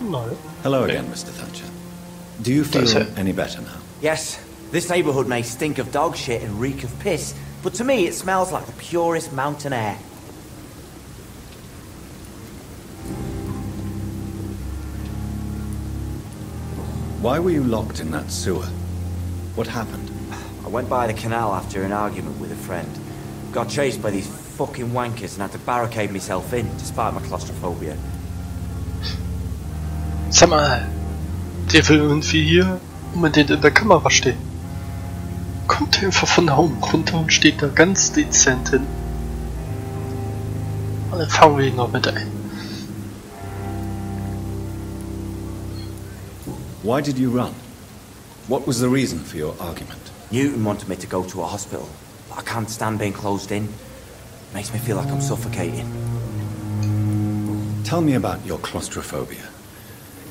No. Hello again, Mr. Thatcher. Do you feel any better now? Yes. This neighborhood may stink of dog shit and reek of piss, but to me it smells like the purest mountain air. Why were you locked in that sewer? What happened? I went by the canal after an argument with a friend. Got chased by these fucking wankers and had to barricade myself in, despite my claustrophobia. Sag mal, der will irgendwie hier unbedingt in der Kamera stehen. Kommt einfach von da oben runter und steht da ganz dezent hin. Und dann fangen wir ihn noch mit ein. Why did you run? What was the reason for your argument? Newton wanted me to go to a hospital, but I can't stand being closed in. Makes me feel like I'm suffocating. Tell me about your claustrophobia.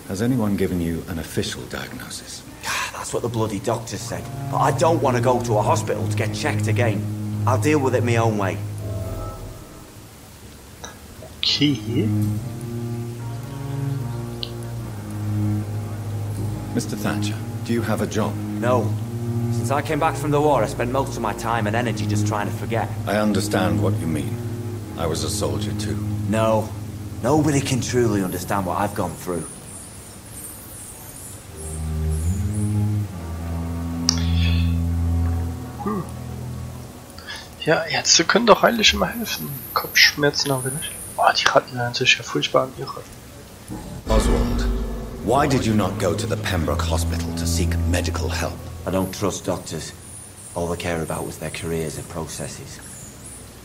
Has anyone given you an official diagnosis? That's what the bloody doctor said. But I don't want to go to a hospital to get checked again. I'll deal with it my own way. Okay. Mr. Thatcher, do you have a job? No. Since I came back from the war, I spent most of my time and energy just trying to forget. I understand what you mean. I was a soldier too. No. Nobody can truly understand what I've gone through. Ja, Ärzte können doch eigentlich immer helfen. Kopfschmerzen haben wir nicht. Oh, die Ratten hören sich ja furchtbar an, die Ratten. Oswald, why did you not go to the Pembroke Hospital to seek medical help? I don't trust doctors. All they care about was their careers and processes.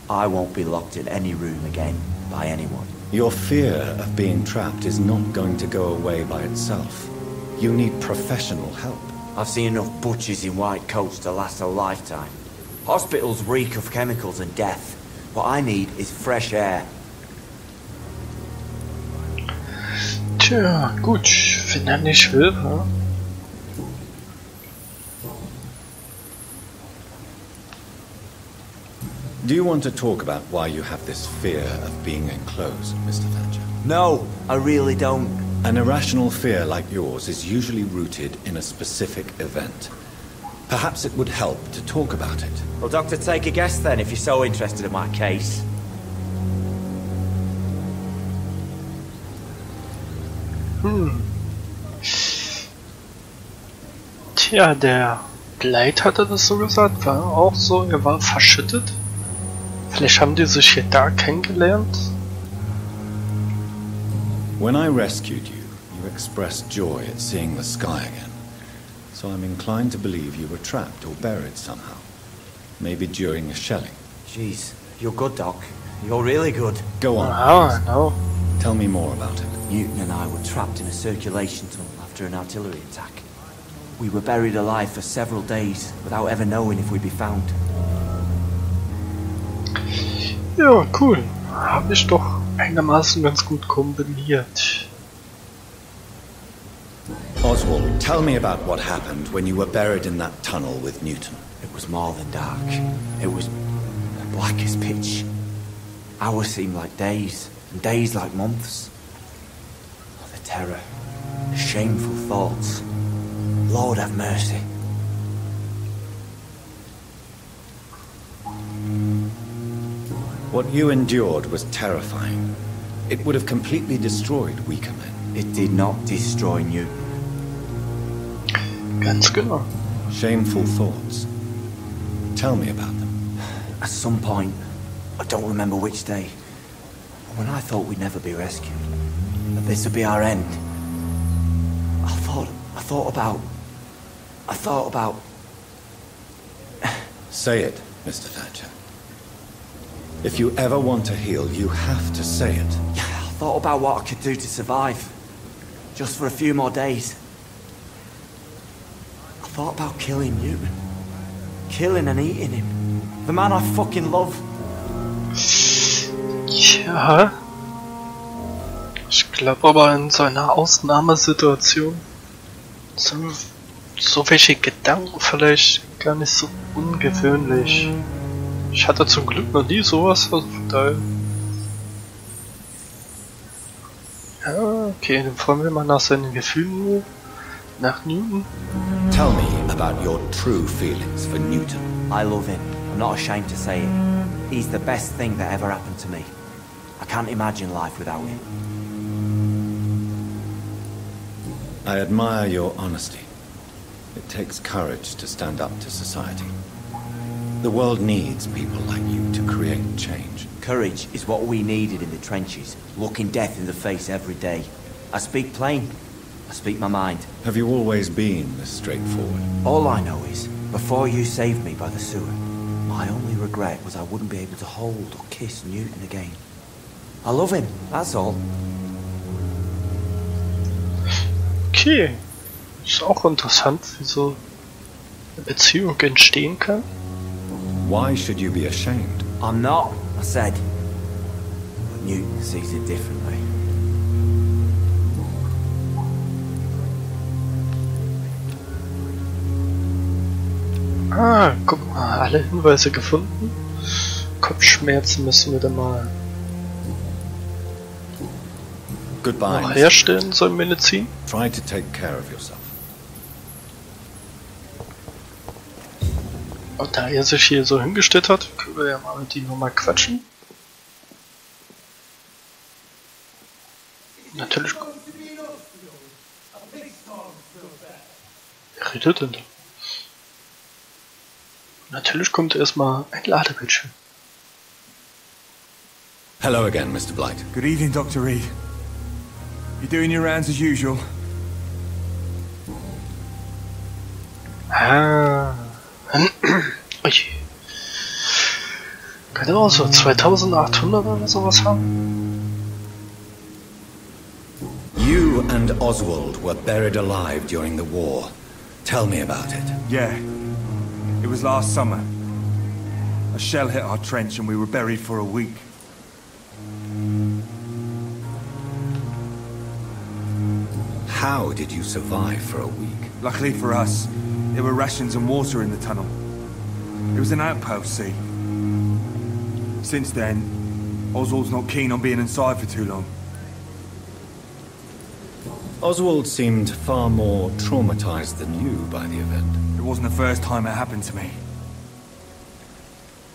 I won't be locked in any room again by anyone. Your fear of being trapped is not going to go away by itself. You need professional help. I've seen enough butchers in white coats to last a lifetime. Hospitals reek of chemicals and death. What I need is fresh air. Tja, gut, wenn er nicht will, ja. Do you want to talk about why you have this fear of being enclosed, Mr. Thatcher? No, I really don't. An irrational fear like yours is usually rooted in a specific event. Perhaps it would help to talk about it. Well, Doctor, take a guess then, if you're so interested in my case. Tja, der Gleit hatte das so gesagt, war auch so, er war verschüttet. Vielleicht haben die sich hier da kennengelernt. When I rescued you, you expressed joy at seeing the sky again. So I'm inclined to believe you were trapped or buried somehow. Maybe during a shelling. Jeez, you're good, Doc. You're really good. Go on. Ah, no. Tell me more about it. Newton and I were trapped in a circulation tunnel after an artillery attack. We were buried alive for several days without ever knowing if we'd be found. Ja, cool. Habe ich doch einigermaßen ganz gut kombiniert. Oswald, tell me about what happened when you were buried in that tunnel with Newton. It was more than dark. It was black as pitch. Hours seemed like days, and days like months. Oh, the terror, the shameful thoughts. Lord have mercy. What you endured was terrifying. It would have completely destroyed weaker men. It did not destroy Newton. Ganz genau. Shameful thoughts. Tell me about them. At some point, I don't remember which day, when I thought we'd never be rescued, that this would be our end, I thought about... Say it, Mr. Thatcher. If you ever want to heal, you have to say it. Yeah, I thought about what I could do to survive. Just for a few more days. I thought about killing Newton. Killing and eating him. The man I fucking love. Ja. Ich glaube aber in so einer Ausnahmesituation sind so welche Gedanken vielleicht gar nicht so ungewöhnlich. Ich hatte zum Glück noch nie sowas, also von daher. Ja. Okay, dann fragen wir mal nach seinen Gefühlen. Nach Newton. Tell me about your true feelings for Newton. I love him. I'm not ashamed to say it. He's the best thing that ever happened to me. I can't imagine life without him. I admire your honesty. It takes courage to stand up to society. The world needs people like you to create change. Courage is what we needed in the trenches, looking death in the face every day. I speak plain. I speak my mind. Have you always been this straightforward? All I know is, before you saved me by the sewer, my only regret was I wouldn't be able to hold or kiss Newton again. I love him, that's all. Okay. Ist auch interessant, wie so eine Beziehung entstehen kann. Why should you be ashamed? I'm not, I said. But Newton sees it differently. Ah, guck mal, alle Hinweise gefunden. Kopfschmerzen müssen wir dann mal Goodbye. noch herstellen, so Medizin. Try to take care of yourself. Und da er sich hier so hingestellt hat, können wir ja mal mit ihm nochmal quatschen. Natürlich. Wer redet denn da? Natürlich kommt erstmal ein Ladebildschirm. Hello again, Mr. Blight. Good evening, Dr. Reed. You doing your rounds as usual? Ah. Ui. Kann er auch so 2800 oder sowas haben? You and Oswald were buried alive during the war. Tell me about it. Yeah. It was last summer. A shell hit our trench and we were buried for a week. How did you survive for a week? Luckily for us, there were rations and water in the tunnel. It was an outpost, see? Since then, Oswald's not keen on being inside for too long. Oswald seemed far more traumatized than you by the event. It wasn't the first time it happened to me.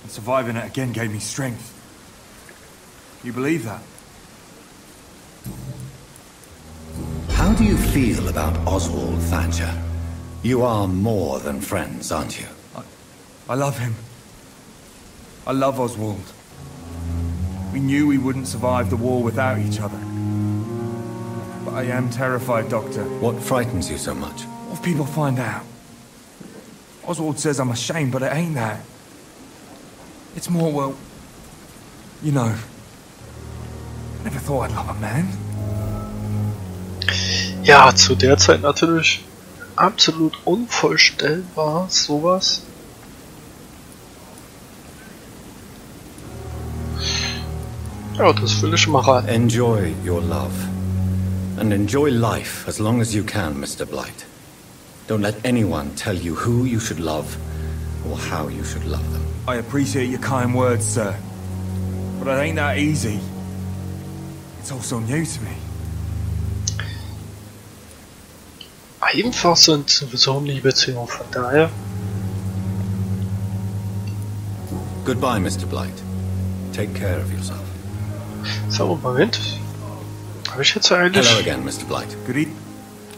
And surviving it again gave me strength. You believe that? How do you feel about Oswald Thatcher? You are more than friends, aren't you? I love him. I love Oswald. We knew we wouldn't survive the war without each other. But I am terrified, Doctor. What frightens you so much? What if people find out? Oswald says I'm ashamed, but it ain't that. It's more, well, you know, I never thought I'd love a man. Ja, zu der Zeit natürlich absolut unvorstellbar, sowas. Ja, das will ich schon mal raten. Enjoy your love. And enjoy life as long as you can, Mr. Blight. Don't let anyone tell you who you should love or how you should love them. I appreciate your kind words, sir. But it ain't that easy. It's all so new to me. Einfach sind sowieso nie Beziehungen, von daher. Goodbye, Mr. Blight. Take care of yourself. So, Moment. Habe ich jetzt eigentlich... Hello again, Mr. Blight. Good evening.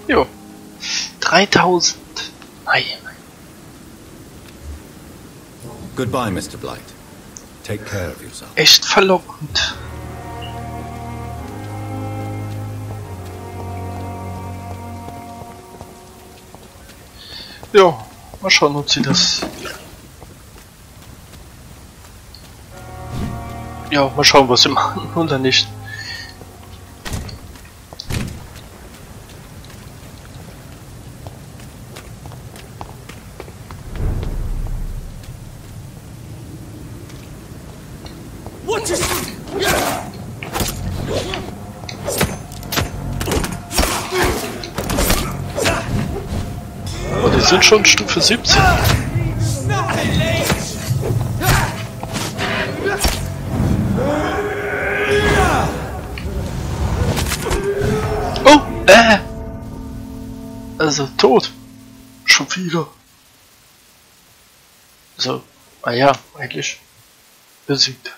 Jo. 3000. Nein. Goodbye, Mr. Blight. Take care of yourself. Echt verlockend. Ja, mal schauen, ob sie das... Ja, mal schauen, was sie machen oder nicht. Oh, die sind schon Stufe 17. Also tot. Schon wieder. So, ja, eigentlich besiegt.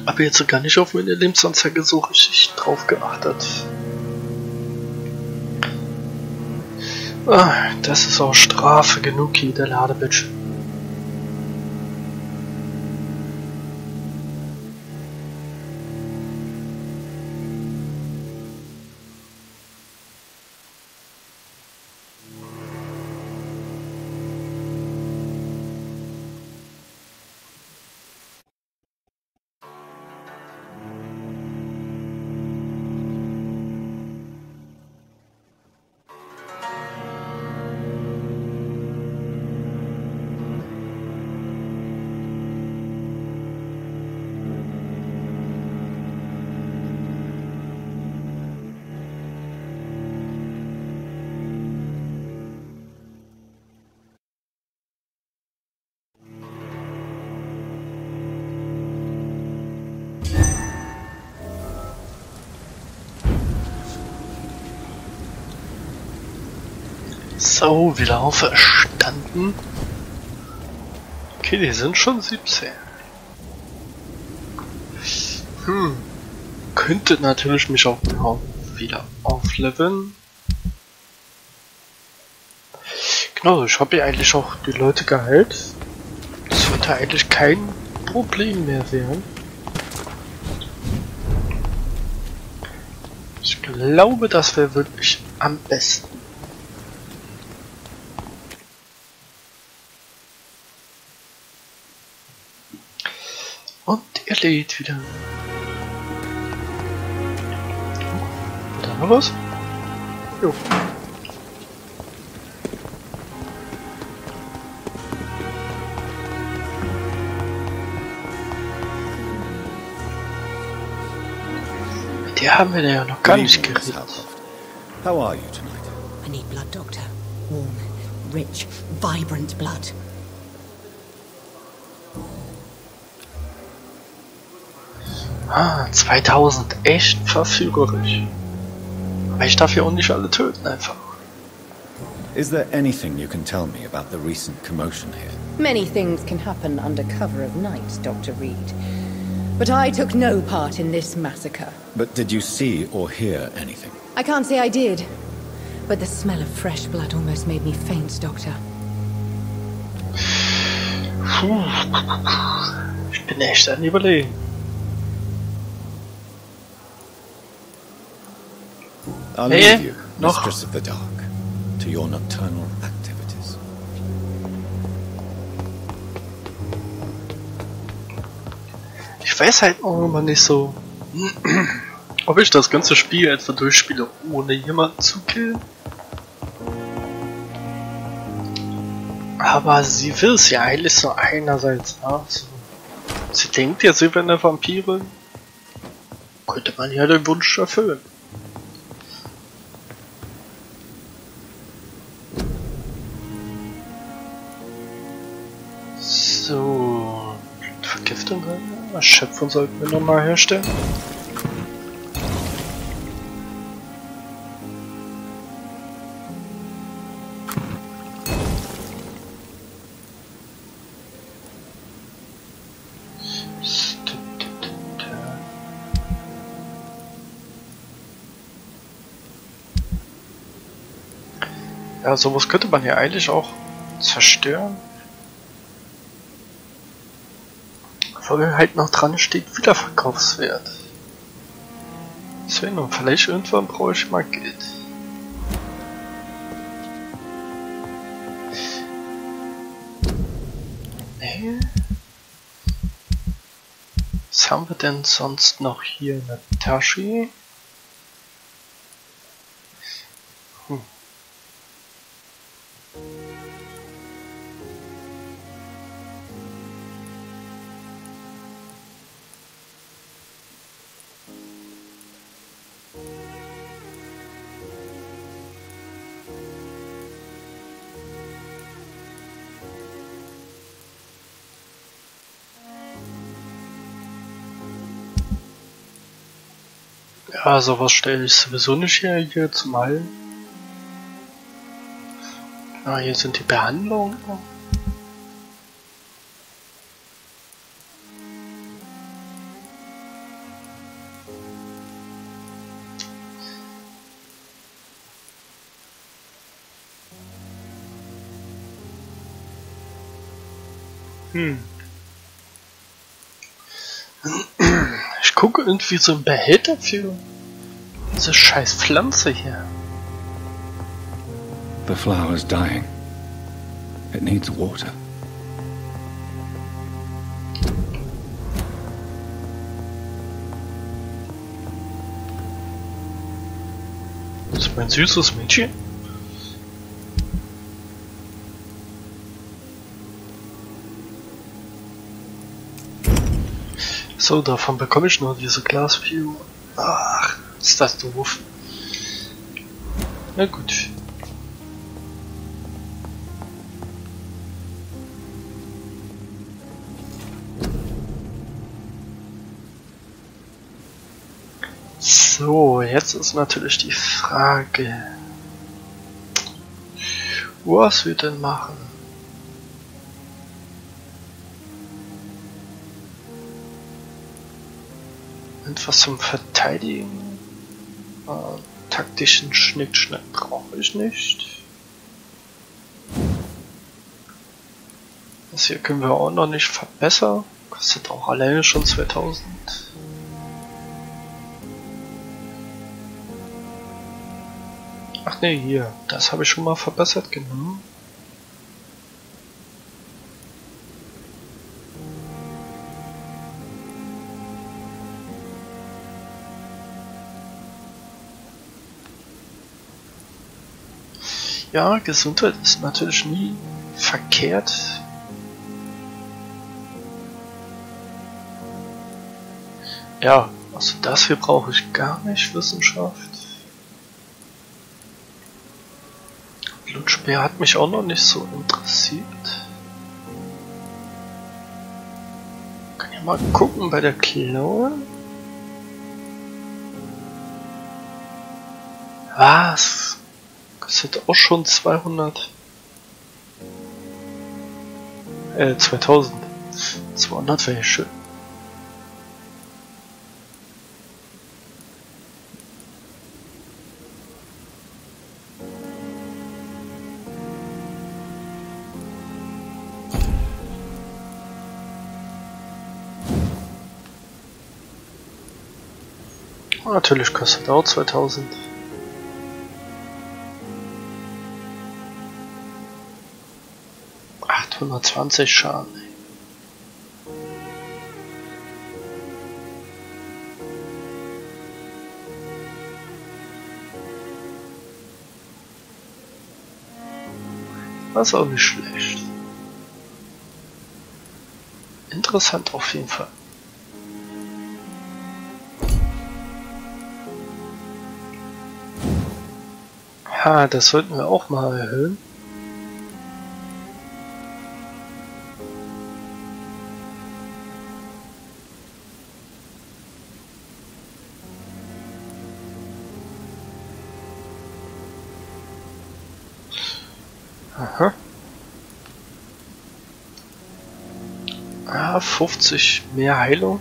Aber jetzt gar nicht auf meine Lebensanzeige so richtig drauf geachtet. Das ist auch Strafe genug hier, der Ladebildschirm. So, wieder auferstanden. Okay, die sind schon 17. Könnte natürlich mich auch wieder aufleveln. Genau, ich habe ja eigentlich auch die Leute geheilt. Das sollte eigentlich kein Problem mehr werden. Ich glaube, das wäre wirklich am besten. Und er lädt wieder. Da noch was? Jo. Mit der haben wir ja noch gar nicht geredet. How are you tonight? I need blood, Doctor. Warm, rich, vibrant blood. Ah, 2000, echt verführerisch. Aber ich darf ja auch nicht alle töten einfach. Is there anything you can tell me about the recent commotion here? Many things can happen under cover of night, Dr. Reed. But I took no part in this massacre. But did you see or hear anything? I can't say I did. But the smell of fresh blood almost made me faint, Doctor. Puh. Ich bin echt an Überlegen. I'll leave you, Mistress of the Dark, to your nocturnal activities. Ich weiß halt auch immer nicht so, ob ich das ganze Spiel etwa durchspiele, ohne jemanden zu killen. Aber sie will es ja eigentlich so einerseits, ne? So, sie denkt ja, sie wäre eine Vampirin. Könnte man ja den Wunsch erfüllen. So, Vergiftung, Erschöpfung sollten wir nochmal herstellen. Ja, sowas könnte man ja eigentlich auch zerstören. Weil halt noch dran steht, Wiederverkaufswert. Deswegen, und vielleicht irgendwann brauche ich mal Geld. Nee. Was haben wir denn sonst noch hier in der Tasche? Ja, sowas stelle ich sowieso nicht her, hier zum Heilen. Ah, hier sind die Behandlungen. Ich gucke irgendwie so ein Behälter für diese scheiß Pflanze hier. The flower's dying. It needs water. Das ist mein süßes Mädchen. So, davon bekomme ich nur diese Glasview. Ach, ist das doof. Na gut. So, jetzt ist natürlich die Frage, was wir denn machen. Etwas zum Verteidigen. Taktischen Schnickschnack brauche ich nicht. Das hier können wir auch noch nicht verbessern. Kostet auch alleine schon 2000. Ach ne, hier. Das habe ich schon mal verbessert, genau. Ja, Gesundheit ist natürlich nie verkehrt. Ja, also das hier brauche ich gar nicht, Wissenschaft. Blutspeer hat mich auch noch nicht so interessiert. Kann ja mal gucken bei der Klaue. Was? Kostet auch schon 200. 2000. 200 wäre ja schön. Natürlich kostet auch 2000. $820 Schaden. Das ist auch nicht schlecht. Interessant auf jeden Fall. Ha, das sollten wir auch mal erhöhen. Aha. Ah, 50 mehr Heilung.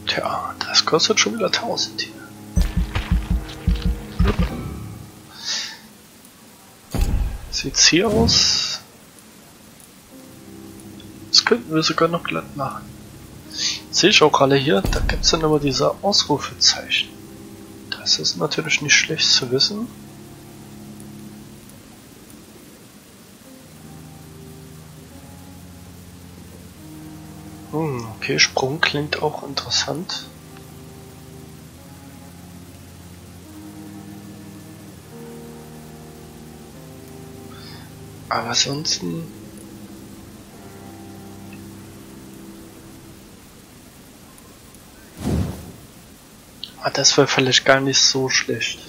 Tja, das kostet schon wieder 1000 hier. Sieht's hier aus? Das könnten wir sogar noch glatt machen. Sehe ich auch alle hier, da gibt es dann immer diese Ausrufezeichen. Das ist natürlich nicht schlecht zu wissen. Okay, Sprung klingt auch interessant. Aber ansonsten Ah, das wäre vielleicht gar nicht so schlecht.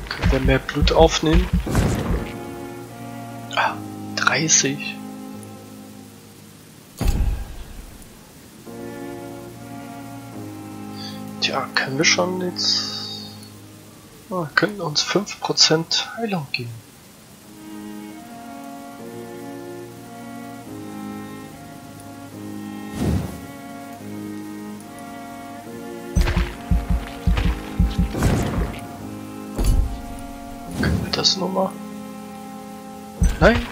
Können wir mehr Blut aufnehmen? Ah, 30. Tja, können wir schon jetzt... Ah, könnten uns 5% Heilung geben. Können wir das nochmal? Nein!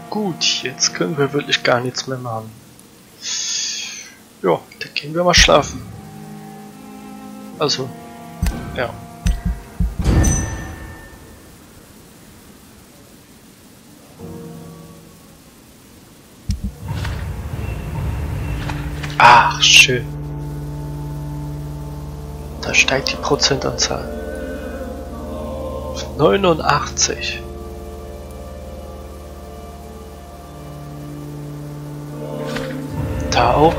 Gut, jetzt können wir wirklich gar nichts mehr machen. Ja, dann gehen wir mal schlafen. Also, ja. Ach, schön. Da steigt die Prozentanzahl. Auf 89. Da auch.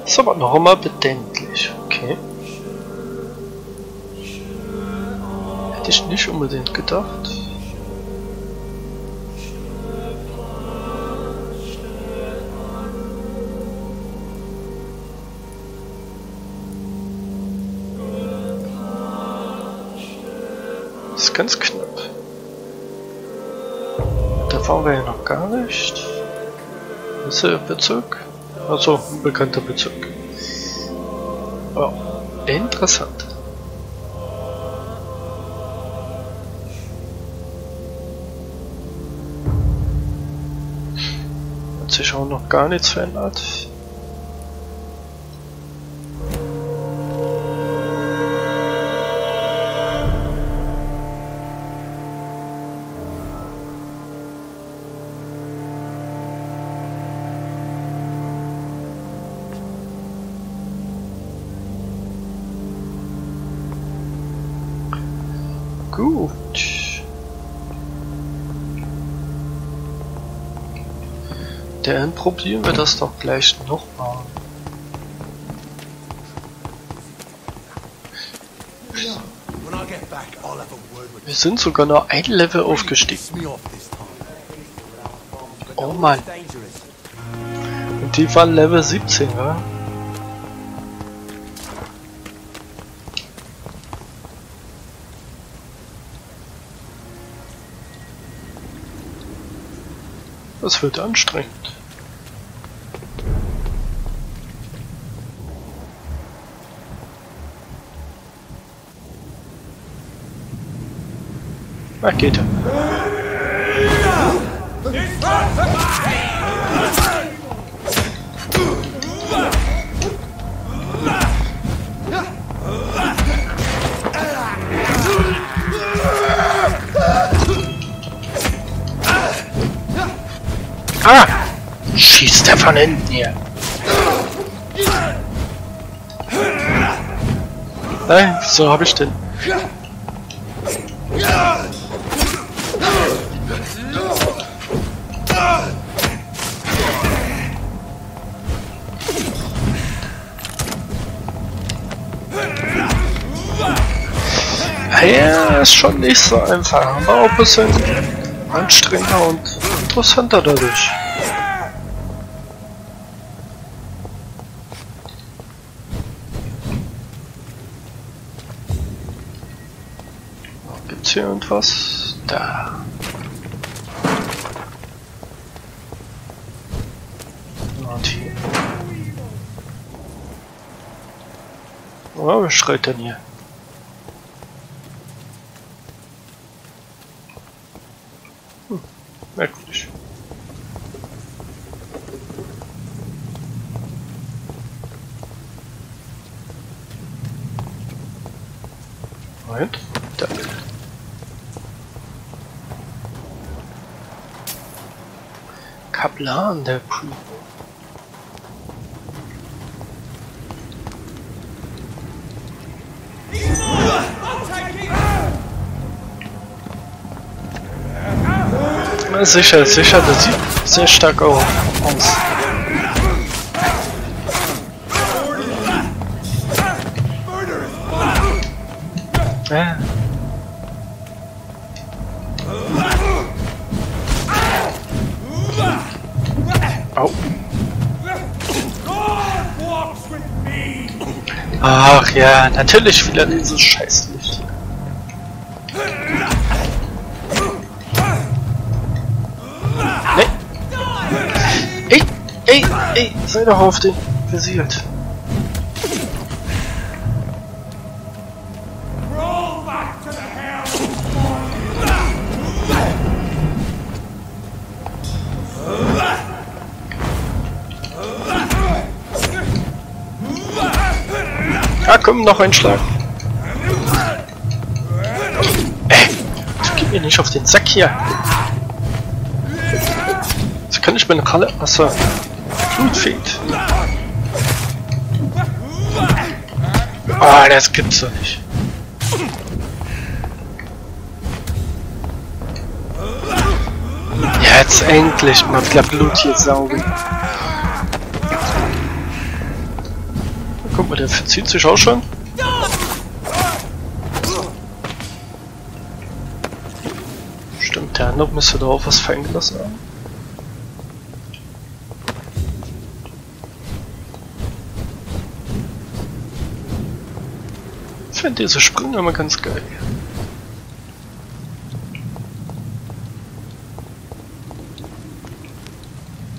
Ist aber noch immer bedenklich, okay. Hätte ich nicht unbedingt gedacht. Ist ganz knapp. Da waren wir ja noch gar nicht. Ist der Bezirk? Also ein bekannter Bezirk. Oh, interessant. Hat sich auch noch gar nichts verändert. Gut. Dann probieren wir das doch gleich nochmal. Wir sind sogar noch ein Level aufgestiegen. Oh Mann. Und die waren Level 17, ja? Das wird anstrengend. Na, geht er. Ah! Schießt er von hinten hier. Nein, wieso habe ich denn? Ja, ist schon nicht so einfach, aber auch ein bisschen anstrengender und interessanter dadurch. Gibt's hier irgendwas? Da. Und hier. Oh, wer schreit denn hier? Merkwürdig. Moment. Da. Kaplan der Prüfung. Ja, sicher, sicher, das sieht sehr stark auch aus. Ja. Au. Ach ja, natürlich wieder dieses Scheißlicht. Nee. Ey, sei doch auf den visiert. Ah, komm, noch ein Schlag. Gib mir nicht auf den Sack hier. Jetzt kann ich meine Kralle... Achso. Blut fehlt. Ah, das gibt's doch nicht. Jetzt endlich mal wieder Blut hier saugen. Guck mal, der verzieht sich auch schon. Stimmt, der andere müsste da auch was fallen gelassen haben. Ich finde diese Sprünge immer ganz geil.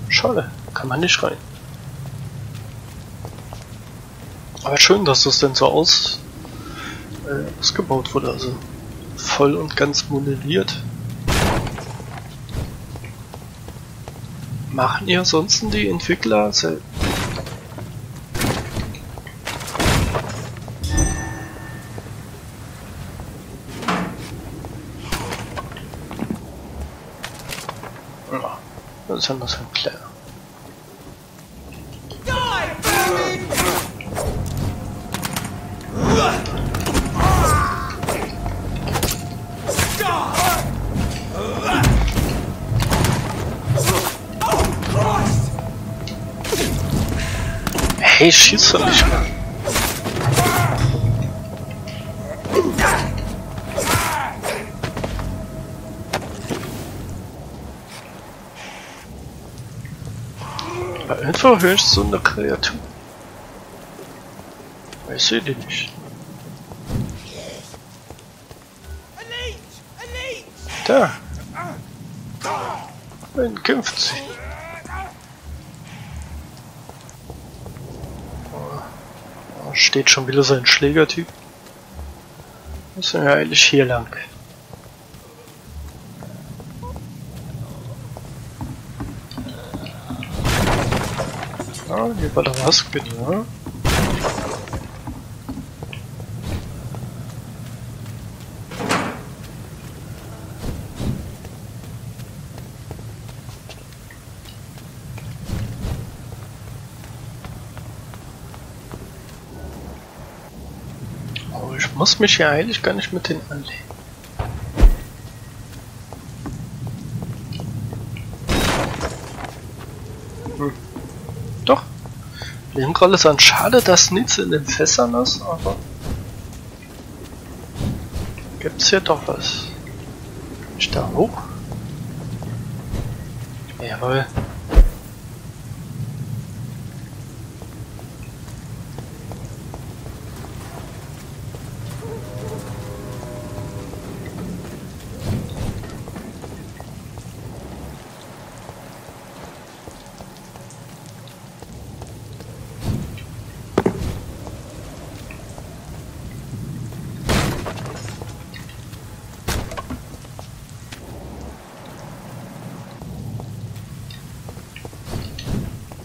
Schade, kann man nicht rein. Aber schön, dass das denn so ausgebaut wurde, also voll und ganz modelliert. Machen ja ansonsten die Entwickler selten. Ja, das ist ja noch so ein kleiner. Hey, schieß doch nicht mehr. Aber einfach höre ich so eine Kreatur. Ich sehe die nicht. Da. Wen kämpft sie? Steht schon wieder so ein Schlägertyp. Müssen wir eigentlich hier lang. Ah, hier war da was, genau. Ich muss mich ja eigentlich gar nicht mit denen anlegen. Doch. Lehmgroll ist an. Schade, dass nichts in den Fässern ist, aber gibt's hier doch was. Kann ich da hoch? Jawohl.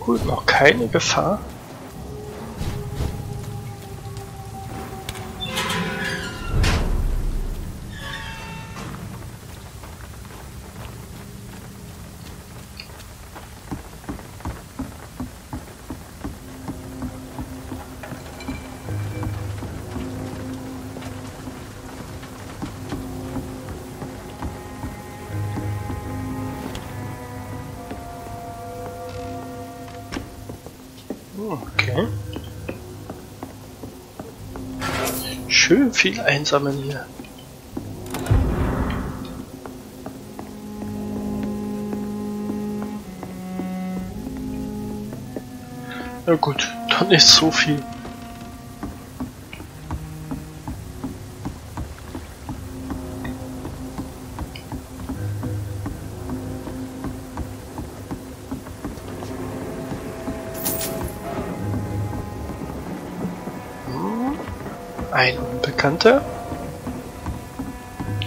Gut, noch keine Gefahr. Okay. Schön viel einsammeln hier. Na gut, dann nicht so viel. Ein Unbekannter?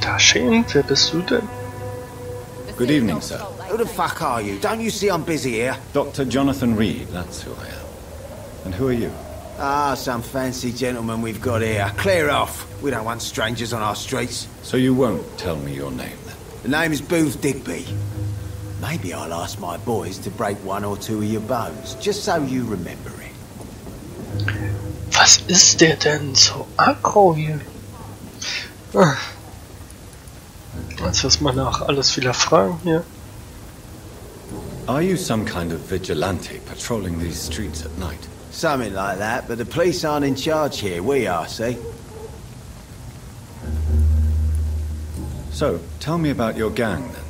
Taschen, wer bist du denn? Good evening, sir. Who the fuck are you? Don't you see I'm busy here? Dr. Jonathan Reed, that's who I am. And who are you? Ah, some fancy gentleman we've got here. Clear off. We don't want strangers on our streets. So you won't tell me your name, then? The name is Booth Digby. Maybe I'll ask my boys to break one or two of your bones, just so you remember it. Was ist der denn so aggro hier? Jetzt erstmal nach alles wieder fragen hier. Are you some kind of vigilante patrolling these streets at night? Something like that, but the police aren't in charge here. We are, see? So, tell me about your gang, then.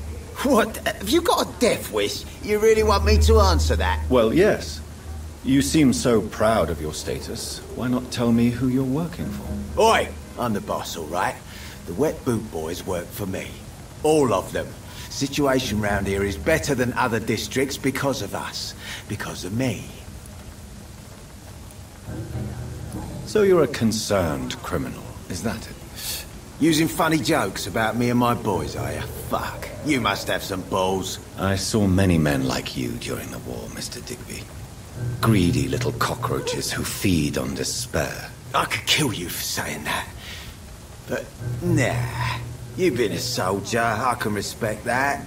What? Have you got a death wish? You really want me to answer that? Well, yes. You seem so proud of your status. Why not tell me who you're working for? Oi! I'm the boss, all right? The Wet Boot Boys work for me. All of them. Situation round here is better than other districts because of us. Because of me. So you're a concerned criminal, is that it? Using funny jokes about me and my boys, are you? Fuck. You must have some balls. I saw many men like you during the war, Mr. Digby. Greedy little cockroaches who feed on despair. I could kill you for saying that. But, nah. You've been a soldier. I can respect that.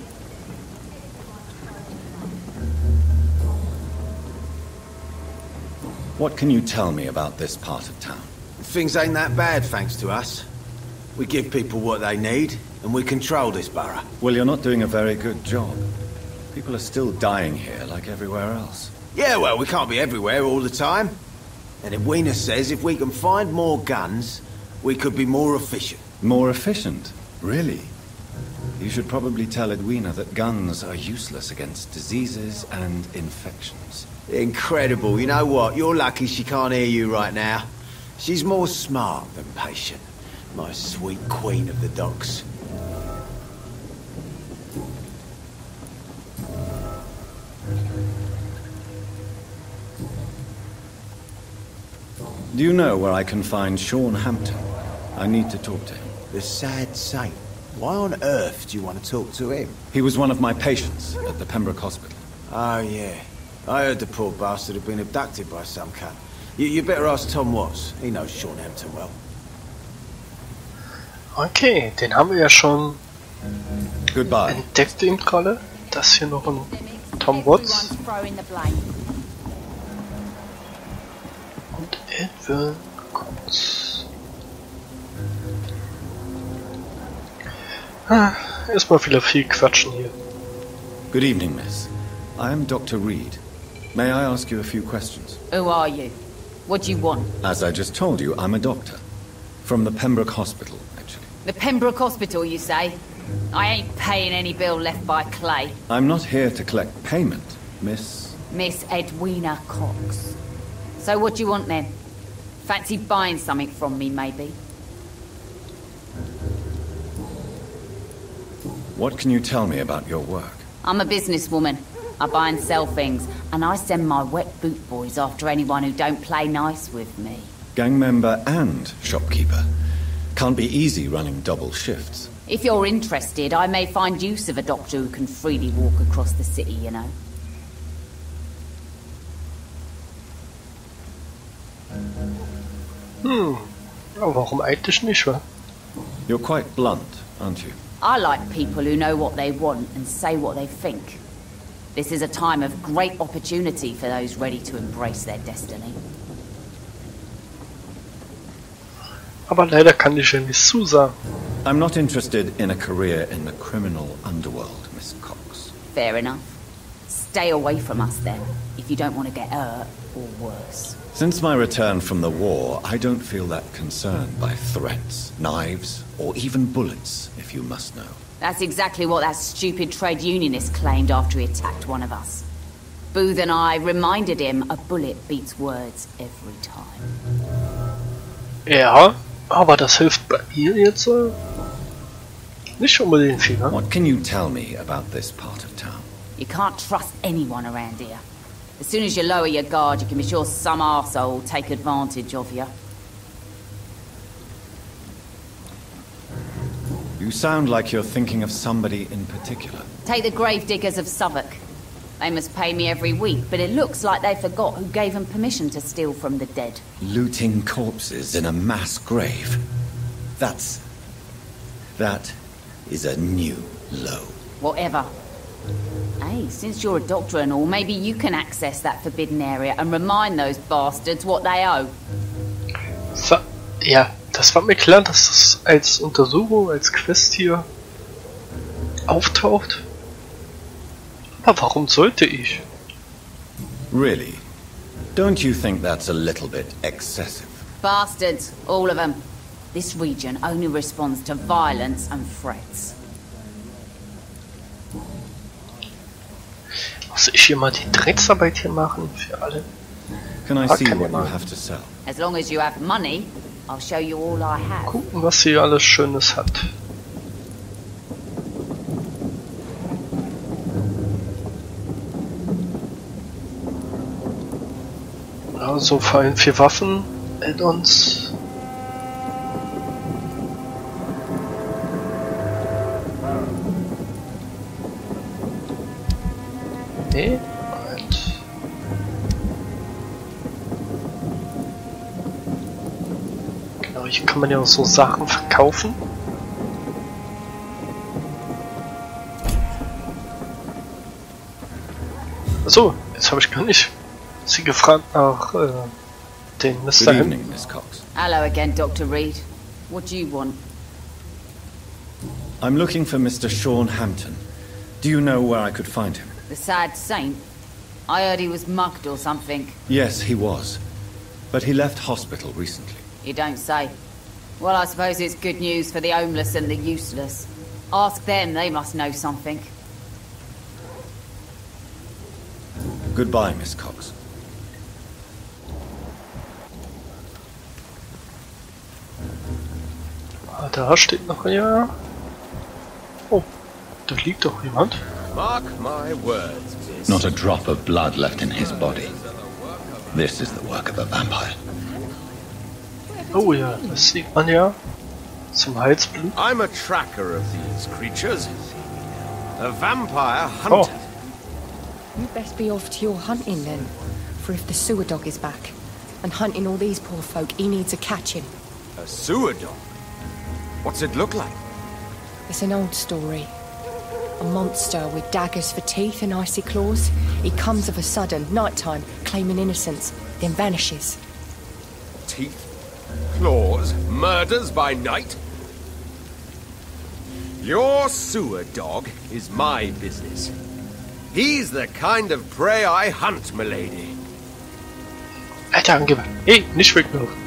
What can you tell me about this part of town? Things ain't that bad, thanks to us. We give people what they need, and we control this borough. Well, you're not doing a very good job. People are still dying here like everywhere else. Yeah, well, we can't be everywhere all the time. And Edwina says if we can find more guns, we could be more efficient. More efficient? Really? You should probably tell Edwina that guns are useless against diseases and infections. Incredible. You know what? You're lucky she can't hear you right now. She's more smart than patient. My sweet queen of the docks. Do you know where I can find Sean Hampton? I need to talk to him. The sad saint. Why on earth do you want to talk to him? He was one of my patients at the Pembroke Hospital. Oh, yeah. I heard the poor bastard had been abducted by some cunt. You better ask Tom Watts. He knows Sean Hampton well. Okay, den haben wir ja schon Goodbye. entdeckt, den gerade. Das hier noch ein Tom Watts. Und Edwin Cox. Erstmal wieder viel quatschen hier. Good evening, miss. I am Dr. Reed. May I ask you a few questions? Who are you? What do you want? As I just told you, I'm a doctor. From the Pembroke Hospital, actually. The Pembroke Hospital, you say? I ain't paying any bill left by Clay. I'm not here to collect payment, miss. Miss Edwina Cox. So what do you want then? Fancy buying something from me, maybe? What can you tell me about your work? I'm a businesswoman. I buy and sell things, and I send my Wet Boot Boys after anyone who don't play nice with me. Gang member and shopkeeper. Can't be easy running double shifts. If you're interested, I may find use of a doctor who can freely walk across the city, you know. Warum eigentlich nicht, wa? You're quite blunt, aren't you? I like people who know what they want and say what they think. This is a time of great opportunity for those ready to embrace their destiny. Aber leider kann ich ja nichts zusagen. I'm not interested in a career in the criminal underworld, Miss Cox. Fair enough. Stay away from us then, if you don't want to get hurt or worse. Since my return from the war, I don't feel that concerned by threats, knives, or even bullets, if you must know. That's exactly what that stupid trade unionist claimed after he attacked one of us. Booth and I reminded him a bullet beats words every time. Ja, aber das hilft bei mir jetzt nicht unbedingt viel, ne? What can you tell me about this part of town? You can't trust anyone around here. As soon as you lower your guard, you can be sure some arsehole will take advantage of you. You sound like you're thinking of somebody in particular. Take the gravediggers of Southwark. They must pay me every week, but it looks like they forgot who gave them permission to steal from the dead. Looting corpses in a mass grave. That is a new low. Whatever. Hey, since you're a doctor and all, maybe you can access that forbidden area and remind those bastards what they owe. Ja, das war mir klar, dass das als Untersuchung, als Quest hier auftaucht. Aber warum sollte ich? Really? Don't you think that's a little bit excessive? Bastards, all of them. This region only responds to violence and threats. Muss ich hier mal die Drecksarbeit hier machen für alle? Can I see what you have to sell? As long as you have money, I'll show you all I have. Gucken, was sie alles Schönes hat. Also fallen 4 Waffen, Add-ons. Nee, Moment. Genau, hier kann man ja auch so Sachen verkaufen. Achso, jetzt habe ich gar nicht sie gefragt nach den Mr. Good evening, Miss Cox. Hello again, Dr. Reed. What do you want? I'm looking for Mr. Sean Hampton. Do you know where I could find him? The sad saint? I heard he was mugged or something. Yes, he was. But he left hospital recently. You don't say. Well, I suppose it's good news for the homeless and the useless. Ask them, they must know something. Goodbye, Miss Cox. Ah, da steht noch ja. Oh, da liegt doch jemand. Mark my words, miss. Not a drop of blood left in his body. This is the work of a vampire. Oh ja, das sieht man ja. Zum Halsblut. I'm a tracker of these creatures. A vampire hunter. Oh. You'd best be off to your hunting then. For if the sewer dog is back and hunting all these poor folk, he needs a catching. A sewer dog? What's it look like? It's an old story. A monster with daggers for teeth and icy claws. He comes of a sudden, nighttime, claiming innocence, then vanishes. Teeth? Claws? Murders by night? Your sewer dog is my business. He's the kind of prey I hunt, milady. Alter Angeber. Hey, nicht weglaufen.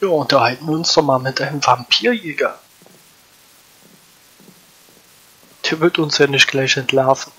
Ja, unterhalten wir uns doch mal mit einem Vampirjäger. Der wird uns ja nicht gleich entlarven.